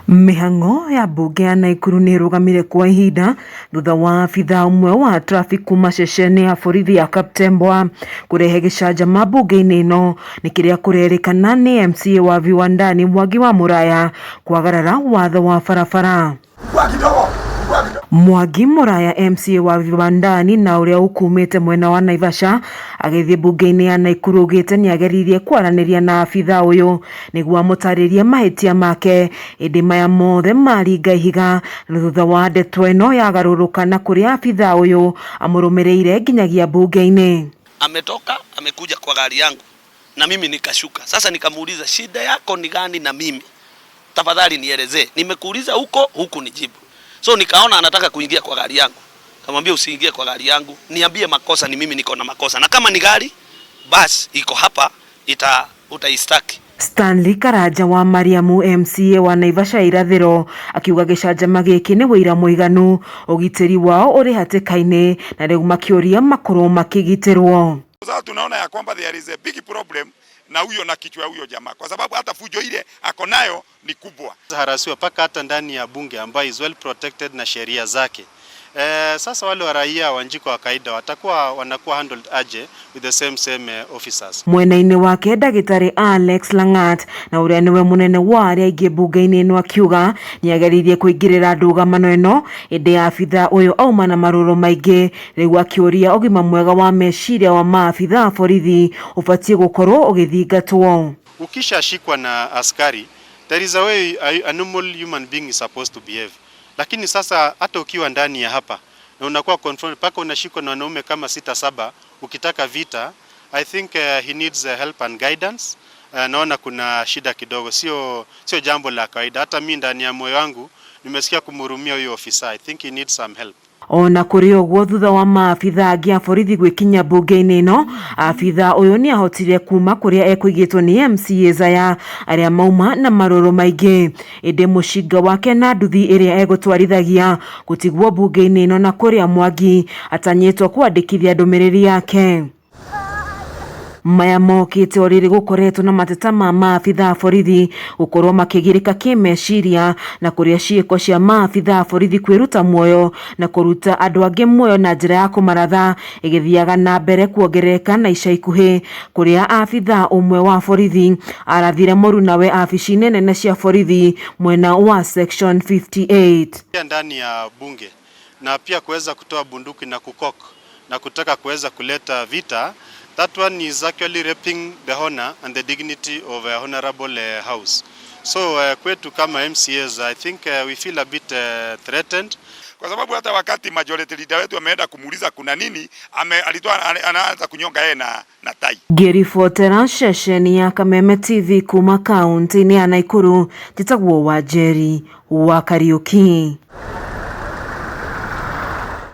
Mĩhang'o ya mbunge ya Naikuru nĩ ĩrũgamire kwa ihinda thutha wa abithaa ũmwe wa traffic kuma ceceni ya borithi ya Kaptembwa kurehe gĩcanjama mbunge-inĩ ĩno nĩ kĩrĩa kũrerĩkana nĩ MCA wa VIWANDANI Mwangi wa MURAYA kwagarara watho wa barabara. Mwangi MURAYA MCA wa VIWANDANI na ũrĩa ũkumĩte mwena wa NAIVASHA agĩthiĩ mbunge-inĩ ya Naikuru augĩte nĩageririe kwaranĩria na abithaa ũyũ nĩguo amũtarĩrie mahĩtia make, ĩndĩ maya mothe maringa ihiga thutha wa ndeto ĩno yagarũrũka na kũrĩa abithaa ũyũ amũrũmĩrĩire nginyagia mbunge-inĩ. Ametoka amekuja kwa gari yangu na mimi nikashuka. Sasa nikamuuliza shida yako ni gani na mimi? Tafadhali nielezee. Nimekuuliza huku nijibu. So nikaona anataka kuingia kwa gari yangu. Kamwambia usiingie kwa gari yangu. Niambie makosa ni mimi niko na makosa. Na kama ni gari, basi iko hapa utaistaki. Stanley Karaja wa Mariamu MCA wa NAIVASHA irathĩro akiuga gĩcanjama gĩkĩ nĩ wĩira mũiganu, ũgitĩri wao ũrĩ hatĩka-inĩ na rĩu makĩũria makorwo makĩgitĩrwo. Sasa tunaona ya kwamba there is a big problem na huyo na kichwa huyo jamaa, kwa sababu hata fujo ile ako nayo ni kubwa. Harasiwa paka hata ndani ya bunge ambayo is well protected na sheria zake. Sasa wale wa raia wa njiko wa kaida wanakuwa handled aje with the same officers. Mwena-inĩ wake Ndagĩtarĩ Alex Langat na ũrĩa nĩwe mũnene wa arĩa aingĩ mbunge-inĩ ĩno akiuga nĩageririe kũingĩrĩra ndũgamano ĩno, ĩndĩ abithaa ũyũ auma na marũrũ maingĩ, rĩu akĩũria ũgima mwega wa meciria wa maabithaa borithi ũbatiĩ gũkorwo ũgĩthingatwo. Ukishashikwa na askari, there is a way a normal human being is supposed to behave. Lakini sasa hata ukiwa ndani ya hapa na unakuwa confront paka unashikwa na wanaume kama 6-7 ukitaka vita, I think he needs help and guidance. Naona kuna shida kidogo, sio jambo la kawaida. Hata mimi ndani ya moyo wangu nimesikia kumhurumia huyo ofisa. I think he needs some help. Ona kũrĩ ũguo thutha wa maabithaa angĩ a borithi gwĩkinya mbunge-inĩ ĩno, abithaa ũyũ nĩ ahotire kuma kũrĩa ekũigĩtwo nĩ MCAs aya arĩa mauma na marũrũ maingĩ, ĩndĩ mũcinga wake na nduthi ĩrĩa egũtwarithagia gũtigwo mbunge-inĩ ĩno na kũrĩa Mwangi atanyĩtwo kwandĩkithia ndũmĩrĩri yake. Maya mokĩte o rĩrĩ gũkoretwo na mateta ma maabithaa borithi gũkorwo makĩgirĩka kĩmeciria na kũrĩa ciĩko cia maabithaa borithi kwĩruta muoyo na kũruta andũ angĩ muoyo na njĩra ya kũmaratha ĩgĩthiaga na mbere kuongerereka na ica ikuhĩ, kũrĩa abithaa ũmwe wa borithi arathire mũru nawe abici-inĩ nene cia borithi mwena wa section 58 ndani ya bunge, na pia kuweza kutoa bunduki na kukok na kutaka kuweza kuleta vita. That one is actually raping the honor and the dignity of a honorable house. So kwetu kama MCAs, I think we feel a bit threatened. Kwa sababu hata wakati majority leader wetu ameenda kumuuliza kuna nini, anaanza kunyonga yeye na tai. Ngĩribotera ceceni ya Kameme TV kuma kaunti-inĩ ya Naikuru, njĩtagwo Wanjeri wa Kariuki.